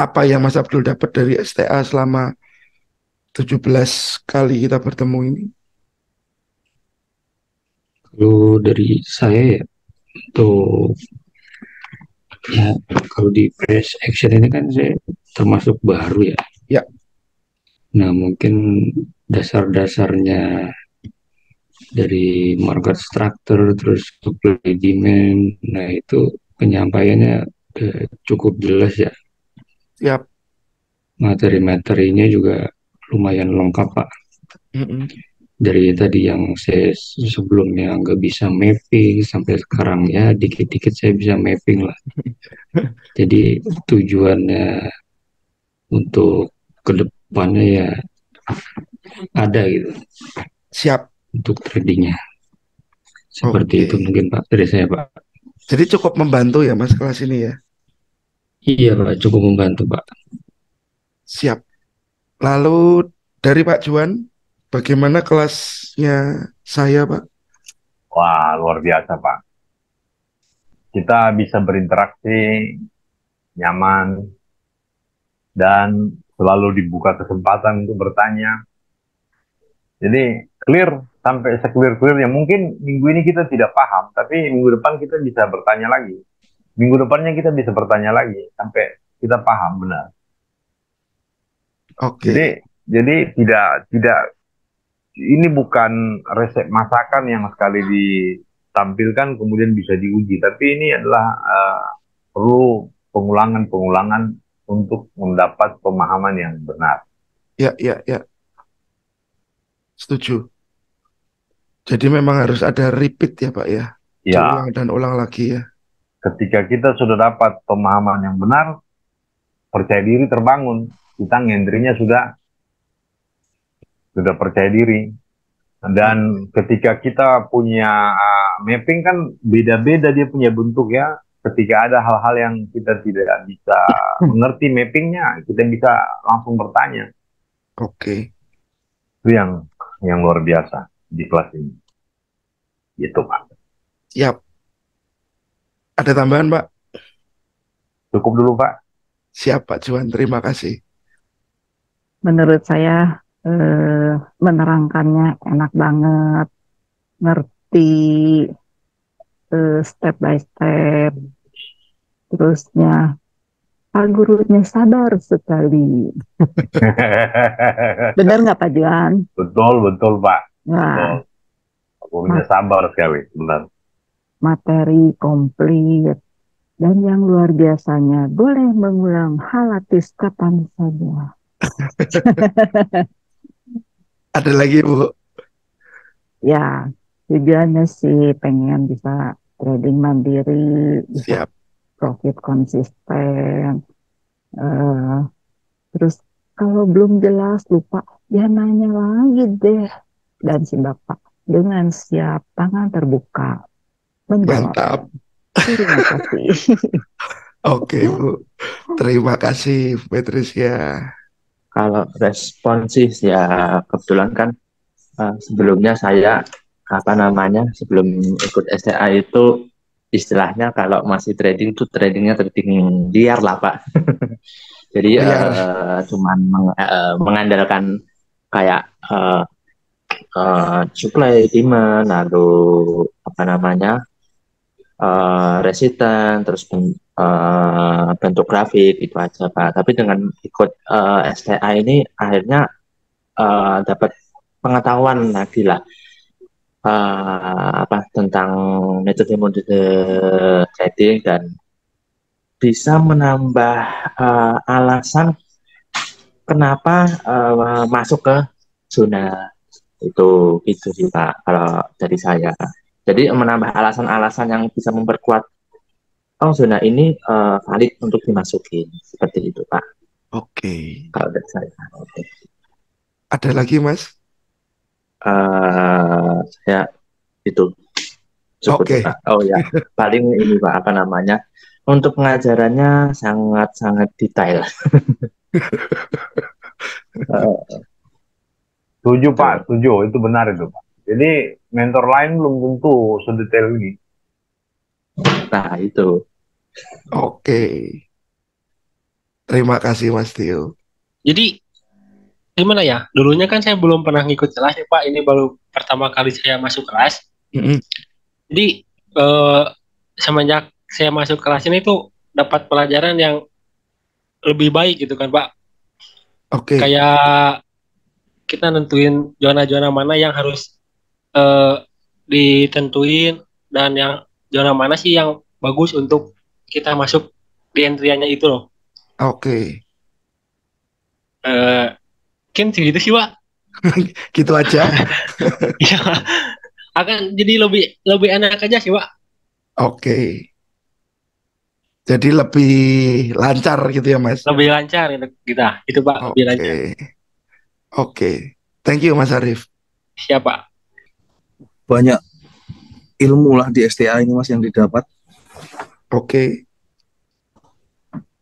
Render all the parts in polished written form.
apa yang Mas Abdul dapat dari STA selama 17 kali kita bertemu ini? Kalau dari saya ya, untuk ya kalau di press action ini kan saya termasuk baru ya. Ya, Nah mungkin dasar-dasarnya dari market structure terus supply demand, nah itu penyampaiannya cukup jelas ya. siap. Materi-materinya juga lumayan lengkap Pak. Mm-mm. Dari tadi yang saya sebelumnya nggak bisa mapping sampai sekarang ya dikit-dikit saya bisa mapping lah. Jadi tujuannya untuk kedepannya ya ada gitu Siap. untuk tradingnya. Seperti Oke. itu mungkin Pak dari saya Pak. Jadi cukup membantu ya Mas kelas ini ya. Iya Pak, cukup membantu Pak. Siap. Lalu dari Pak Juan, bagaimana kelasnya saya Pak? Wah, luar biasa, Pak. Kita bisa berinteraksi nyaman dan selalu dibuka kesempatan untuk bertanya. Jadi clear sampai se-clear-clearnya. Mungkin minggu ini kita tidak paham, tapi minggu depan kita bisa bertanya lagi. Minggu depannya kita bisa bertanya lagi sampai kita paham benar. Jadi Oke. jadi tidak ini bukan resep masakan yang sekali ditampilkan kemudian bisa diuji, tapi ini adalah perlu pengulangan-pengulangan untuk mendapat pemahaman yang benar. Ya, ya, ya. Setuju. Jadi memang harus ada repeat ya Pak ya. Diulang Ya, dan ulang lagi ya. ketika kita sudah dapat pemahaman yang benar, percaya diri terbangun. Kita ngendrinya sudah percaya diri. Oke. Dan ketika kita punya mapping kan beda-beda dia punya bentuk ya. Ketika ada hal-hal yang kita tidak bisa mengerti mappingnya, kita bisa langsung bertanya. Oke. Itu yang luar biasa di kelas ini. Gitu Pak. Siap. Ada tambahan Pak? Cukup dulu Pak. Siap Pak Juan, terima kasih. Menurut saya menerangkannya enak banget, ngerti step by step. Terusnya Pak gurunya sabar sekali. Benar nggak Pak Juan? Betul, betul Pak. Betul. Wah, Gurunya sabar sekali, benar. materi komplit. Dan yang luar biasanya, boleh mengulang halatis kapan saja. Ada lagi Bu? Ya, tujuannya sih pengen bisa trading mandiri, bisa Siap. profit konsisten. eh, terus kalau belum jelas lupa, ya nanya lagi deh. Dan si Bapak dengan siap tangan terbuka menjawab. Mantap. Terima kasih. Oke Bu. Terima kasih Bu Patricia. Kalau responsif ya kebetulan kan sebelumnya saya apa namanya sebelum ikut STA itu istilahnya kalau masih trading tuh tradingnya trading liar lah Pak. Jadi Liar. cuman mengandalkan kayak supply demand lalu apa namanya resisten terus bentuk grafik itu aja Pak. Tapi dengan ikut STA ini akhirnya dapat pengetahuan lagi lah apa tentang metode-metode trading dan bisa menambah alasan kenapa masuk ke zona itu gitu sih Pak kalau dari saya. Jadi menambah alasan-alasan yang bisa memperkuat oh zona ini valid untuk dimasukin seperti itu Pak Oke. kalau dari saya. Oke. Ada lagi Mas? Saya itu cukup sih Oke. Pak. Oh ya, paling ini Pak apa namanya? Untuk pengajarannya sangat-sangat detail. Eh, Setuju Pak, itu. setuju. Itu benar itu Pak. Jadi mentor lain belum tentu sedetail ini. Nah itu. Oke. Terima kasih Mas Tio. Jadi gimana ya? Dulunya kan saya belum pernah ngikut kelas ya Pak. Ini baru pertama kali saya masuk kelas. Mm-mm. Jadi semenjak saya masuk kelas ini tuh dapat pelajaran yang lebih baik gitu kan Pak. Oke. Kayak kita nentuin zona-zona mana yang harus ditentuin dan yang zona mana sih yang bagus untuk kita masuk di entriannya itu loh. Oke. Mungkin segitu sih Pak. Gitu aja. Ya, akan jadi lebih enak aja sih Pak. Oke. Jadi lebih lancar gitu ya Mas. Lebih lancar gitu kita. Itu Pak, lebih lancar. Oke. Thank you Mas Arif. Siapa? Banyak ilmu lah di STA ini Mas yang didapat. Oke.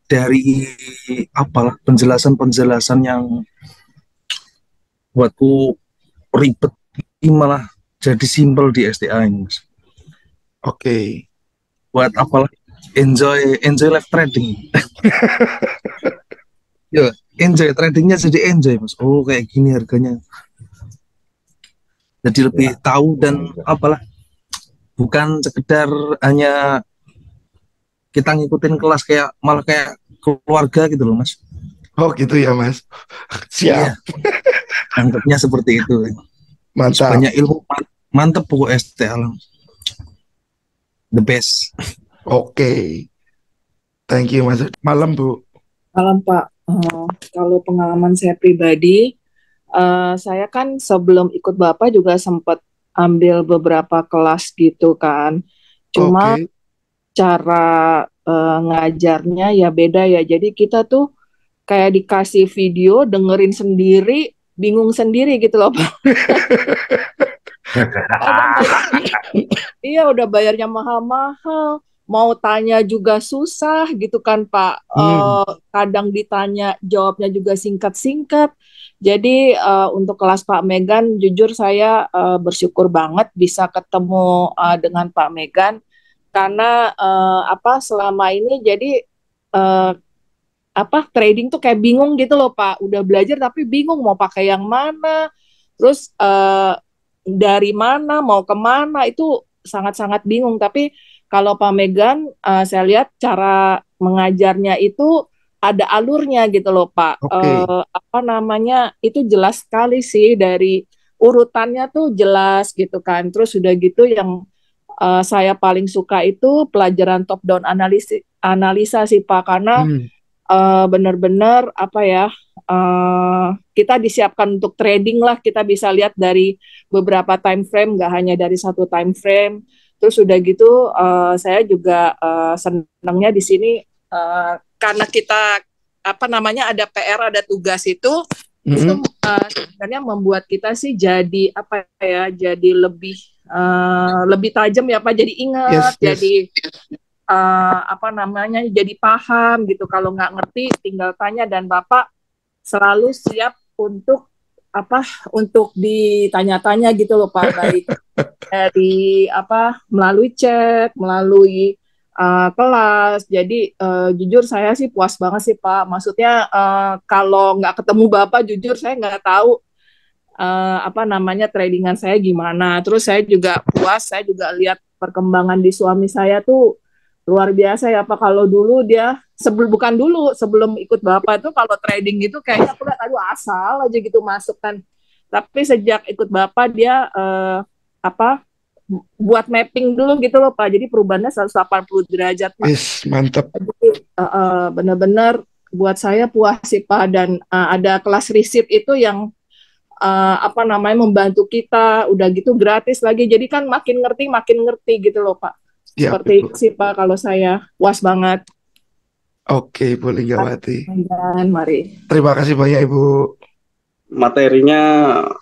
Dari apalah penjelasan-penjelasan yang buatku ribet malah jadi simpel di STA ini Mas. Oke. Buat apalah enjoy live trading. Yo, enjoy tradingnya jadi enjoy Mas. Oh kayak gini harganya. Jadi lebih tahu dan apalah bukan sekedar hanya kita ngikutin kelas kayak malah kayak keluarga gitu loh Mas. Oh gitu ya Mas. Siap. Iya. Anggapnya seperti itu. Mantap. Banyak ilmu, mantep pokok STA. The best. Oke. Thank you Mas. Malam Bu. Malam Pak. Kalau pengalaman saya pribadi, saya kan sebelum ikut Bapak juga sempat ambil beberapa kelas gitu kan. Cuma cara ngajarnya ya beda ya. Jadi kita tuh kayak dikasih video, dengerin sendiri, bingung sendiri gitu loh Pak. Iya udah bayarnya mahal-mahal, mau tanya juga susah gitu kan Pak. Kadang ditanya jawabnya juga singkat-singkat. Jadi untuk kelas Pak Megan, jujur saya bersyukur banget bisa ketemu dengan Pak Megan karena selama ini jadi trading tuh kayak bingung gitu loh Pak. Udah belajar tapi bingung mau pakai yang mana. Terus dari mana mau kemana itu sangat-sangat bingung. Tapi kalau Pak Megan, saya lihat cara mengajarnya itu ada alurnya gitu loh Pak. Itu jelas sekali sih dari urutannya tuh jelas gitu kan. Terus udah gitu yang saya paling suka itu pelajaran top down analisa sih Pak, karena benar-benar kita disiapkan untuk trading lah, kita bisa lihat dari beberapa time frame, nggak hanya dari satu time frame. Terus udah gitu saya juga senangnya di sini karena kita ada PR, ada tugas itu sebenarnya membuat kita sih jadi jadi lebih tajam ya Pak, jadi ingat, jadi jadi paham gitu. Kalau nggak ngerti tinggal tanya dan Bapak selalu siap untuk ditanya-tanya gitu loh Pak, baik dari melalui chat, melalui kelas. Jadi jujur saya sih puas banget sih Pak. Maksudnya kalau nggak ketemu Bapak jujur saya nggak tahu tradingan saya gimana. Terus saya juga puas, saya juga lihat perkembangan di suami saya tuh luar biasa ya Pak. Kalau dulu dia sebelum ikut Bapak tuh kalau trading gitu kayaknya aku lihat aduh asal aja gitu masuk kan. Tapi sejak ikut Bapak dia buat mapping dulu gitu loh Pak. Jadi perubahannya 180 derajat Pak. Mantap. Jadi benar-benar buat saya puas sih Pak, dan ada kelas receipt itu yang membantu kita, udah gitu gratis lagi. Jadi kan makin ngerti gitu loh Pak. Ya, seperti itu sih Pak, kalau saya puas banget. Oke, Bu Linggawati. Mari. Terima kasih banyak Ibu. Materinya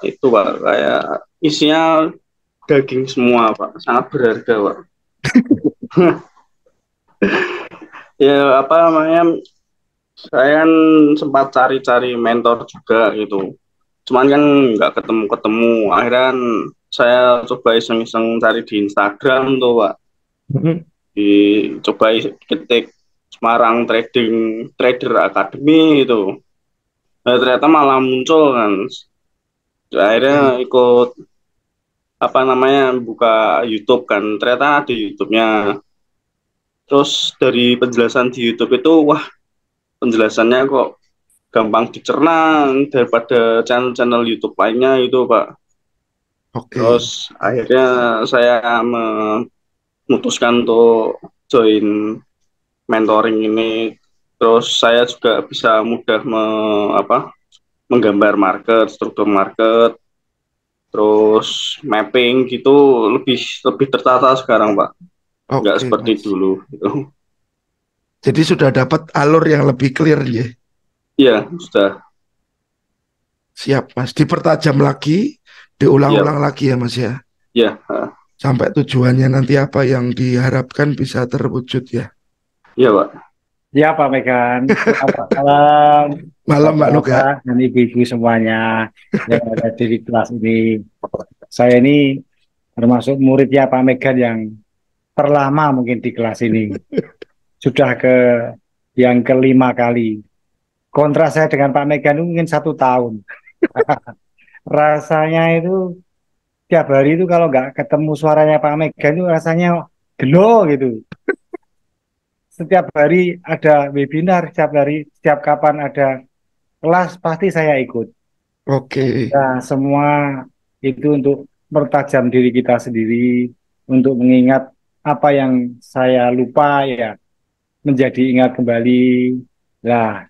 itu Pak, kayak isinya daging semua Pak, sangat berharga Pak. Ya saya kan sempat cari-cari mentor juga gitu. Cuman kan nggak ketemu. Akhirnya kan saya coba iseng-iseng cari di Instagram tuh Pak. Dicoba ketik Semarang Trader Academy itu. Nah, ternyata malah muncul kan. Akhirnya ikut apa namanya buka YouTube kan. Ternyata ada YouTube-nya. Terus dari penjelasan di YouTube itu, wah penjelasannya kok gampang dicerna daripada channel-channel YouTube lainnya itu, Pak. Oke. Terus akhirnya saya memutuskan untuk join mentoring ini. Terus saya juga bisa mudah menggambar market, struktur market, terus mapping gitu lebih tertata sekarang, Pak. Nggak Oke, seperti Mas. dulu gitu. Jadi sudah dapat alur yang lebih clear ya. Iya, sudah. Siap, Mas. Dipertajam lagi, Iya, diulang-ulang lagi ya, Mas ya. iya, Sampai tujuannya nanti apa yang diharapkan bisa terwujud ya. iya, Pak. Ya Pak Megan, selamat malam Malam, Mbak Nuga. Bapak dan ibu-ibu semuanya yang ada di kelas ini. Saya ini termasuk muridnya Pak Megan yang terlama mungkin di kelas ini. Sudah ke yang kelima kali. Kontras saya dengan Pak Megan itu mungkin 1 tahun. Rasanya itu tiap hari itu kalau nggak ketemu suaranya Pak Megan itu rasanya gelo gitu. Setiap hari ada webinar, setiap kapan ada kelas pasti saya ikut. Oke. Nah, semua itu untuk mempertajam diri kita sendiri, untuk mengingat apa yang saya lupa ya, menjadi ingat kembali. Nah,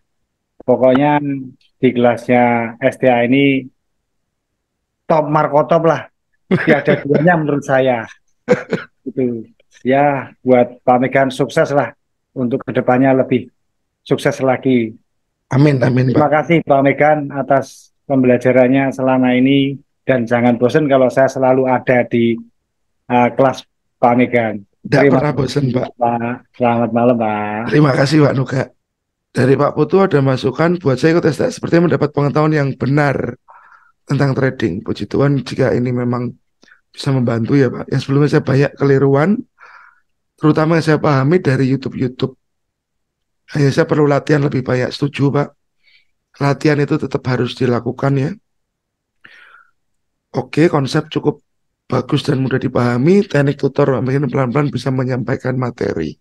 pokoknya di kelasnya STA ini top markotop lah, tiada duanya menurut saya. Itu ya buat Pak Megan sukses lah untuk kedepannya lebih sukses lagi. Amin, amin, Terima Pak. kasih Pak Megan atas pembelajarannya selama ini dan jangan bosan kalau saya selalu ada di kelas Pak Megan. Tidak Terima pernah kasih bosan, Pak. Pak. Selamat malam Pak. Terima kasih, Pak Nuga. Dari Pak Putu ada masukan buat saya ikut STS sepertinya mendapat pengetahuan yang benar tentang trading. Puji Tuhan jika ini memang bisa membantu ya, Pak. Yang sebelumnya saya banyak keliruan, terutama yang saya pahami dari YouTube. Hanya saya perlu latihan lebih banyak. Setuju, Pak. Latihan itu tetap harus dilakukan ya. Oke, konsep cukup bagus dan mudah dipahami. Teknik tutor mungkin pelan-pelan bisa menyampaikan materi.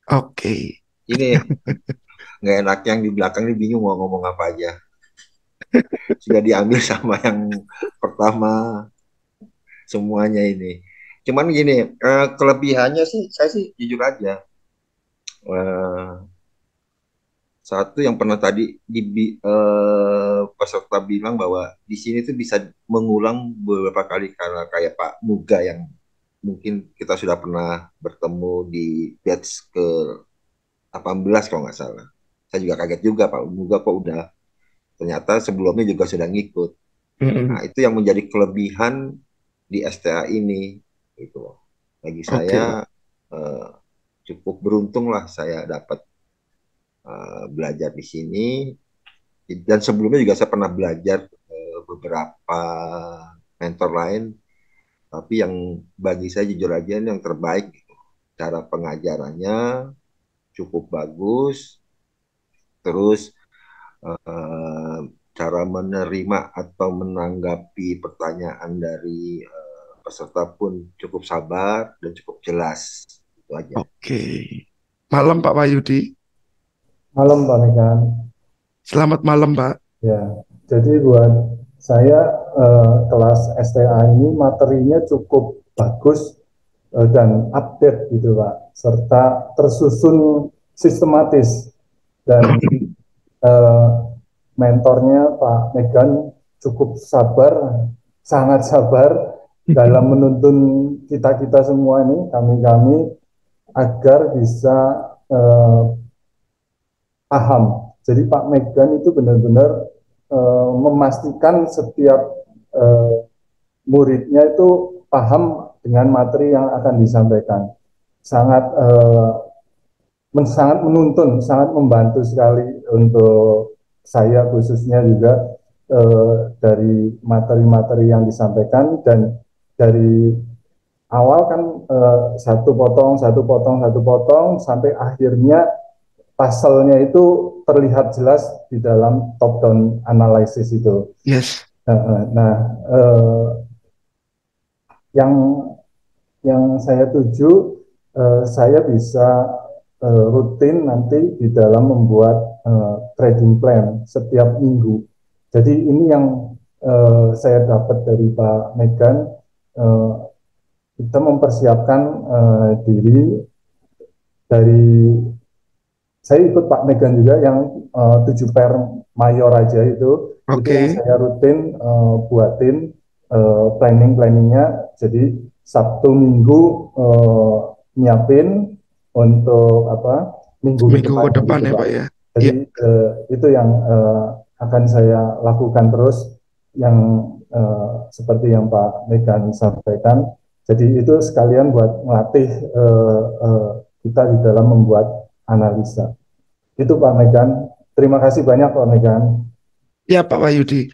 Oke. Ini nggak enak yang di belakang ini bingung mau ngomong apa aja. Sudah diambil sama yang pertama semuanya ini. Cuman gini, kelebihannya sih, saya sih jujur aja. Satu yang pernah tadi peserta bilang bahwa di sini tuh bisa mengulang beberapa kali karena kayak Pak Nuga yang mungkin kita sudah pernah bertemu di batch ke 18 kalau nggak salah. Saya juga kaget juga Pak Nuga kok udah ternyata sebelumnya juga sudah ngikut. Nah, itu yang menjadi kelebihan di STA ini gitu. Bagi saya cukup beruntung lah saya dapat belajar di sini, dan sebelumnya juga saya pernah belajar beberapa mentor lain, tapi yang bagi saya jujur aja ini yang terbaik gitu. Cara pengajarannya cukup bagus, terus cara menerima atau menanggapi pertanyaan dari peserta pun cukup sabar dan cukup jelas. Itu aja. Oke. Malam Pak Wahyudi. Malam Pak Megan. Selamat malam Pak. Ya, jadi buat saya kelas STA ini materinya cukup bagus dan update gitu Pak, serta tersusun sistematis dan mentornya Pak Megan cukup sabar, sangat sabar dalam menuntun kita semua ini, kami agar bisa paham. Jadi Pak Megan itu benar-benar memastikan setiap muridnya itu paham dengan materi yang akan disampaikan. Sangat menuntun, sangat membantu sekali untuk saya khususnya juga dari materi-materi yang disampaikan, dan dari awal kan satu potong sampai akhirnya puzzle-nya itu terlihat jelas di dalam top down analysis itu. Yes. Nah, yang saya tuju, saya bisa rutin nanti di dalam membuat trading plan setiap minggu. Jadi ini yang saya dapat dari Pak Megan, kita mempersiapkan diri dari, saya ikut Pak Megan juga yang 7 pair mayor aja itu yang saya rutin buatin planningnya. Jadi Sabtu Minggu nyiapin untuk minggu ke depan ya Pak ya. Jadi itu yang akan saya lakukan terus, yang seperti yang Pak Megan sampaikan. Jadi itu sekalian buat melatih kita di dalam membuat analisa. Itu Pak Megan. Terima kasih banyak Pak Megan. Ya Pak Wahyudi.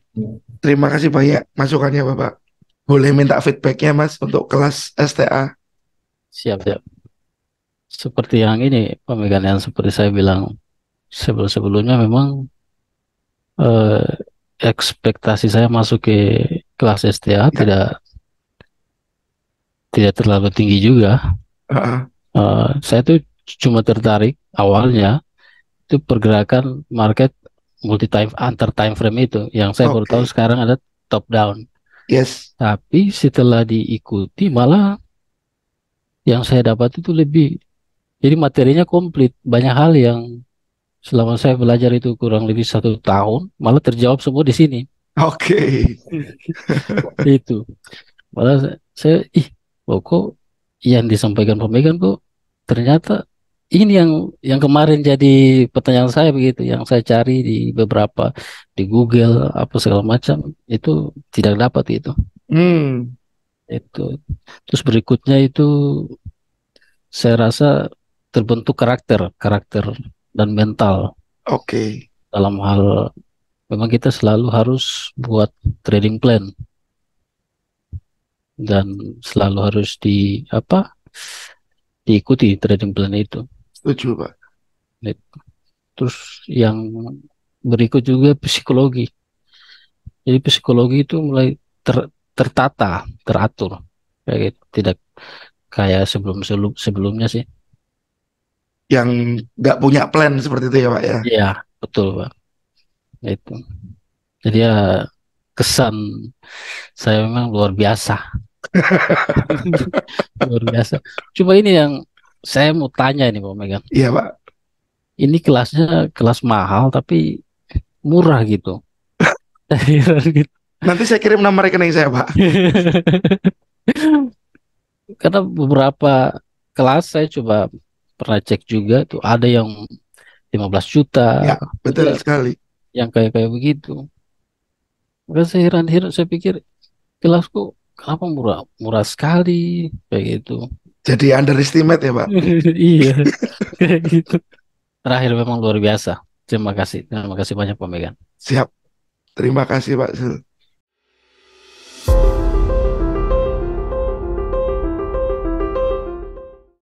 Terima kasih banyak masukannya Bapak. Boleh minta feedbacknya Mas untuk kelas STA? Siap. Seperti yang ini Pak Megan, yang seperti saya bilang sebelumnya, memang ekspektasi saya masuk ke kelas STA tidak terlalu tinggi juga. Saya tuh cuma tertarik awalnya itu pergerakan market antar time frame itu, yang saya baru tahu sekarang ada top down. Yes. Tapi setelah diikuti malah yang saya dapat itu lebih, jadi materinya komplit, banyak hal yang selama saya belajar itu kurang lebih 1 tahun malah terjawab semua di sini. Itu malah saya kok yang disampaikan pemegang kok ternyata ini yang kemarin jadi pertanyaan saya begitu, yang saya cari di beberapa di Google apa segala macam itu tidak dapat itu. Itu terus berikutnya itu saya rasa terbentuk karakter dan mental. Dalam hal memang kita selalu harus buat trading plan dan selalu harus diikuti trading plan itu. Setuju Pak. Terus yang berikut juga psikologi. Jadi psikologi itu mulai tertata, teratur, kayak gitu. Tidak kayak sebelumnya sih. Yang nggak punya plan seperti itu ya Pak ya? Iya betul Pak. Itu. Jadi ya kesan saya memang luar biasa. Luar biasa. Cuma ini yang saya mau tanya ini Pak Megan. Iya Pak. Ini kelasnya kelas mahal tapi murah gitu. Nanti saya kirim nomor rekening saya Pak. Karena beberapa kelas saya coba pernah cek juga tuh, ada yang 15 juta. Ya betul sekali. Yang kayak begitu. Maka saya heran, saya pikir kelasku kenapa murah sekali kayak gitu. Jadi underestimate ya Pak. Iya kayak gitu. Terakhir memang luar biasa. Terima kasih banyak Pak Megan. Siap. Terima kasih Pak Zul.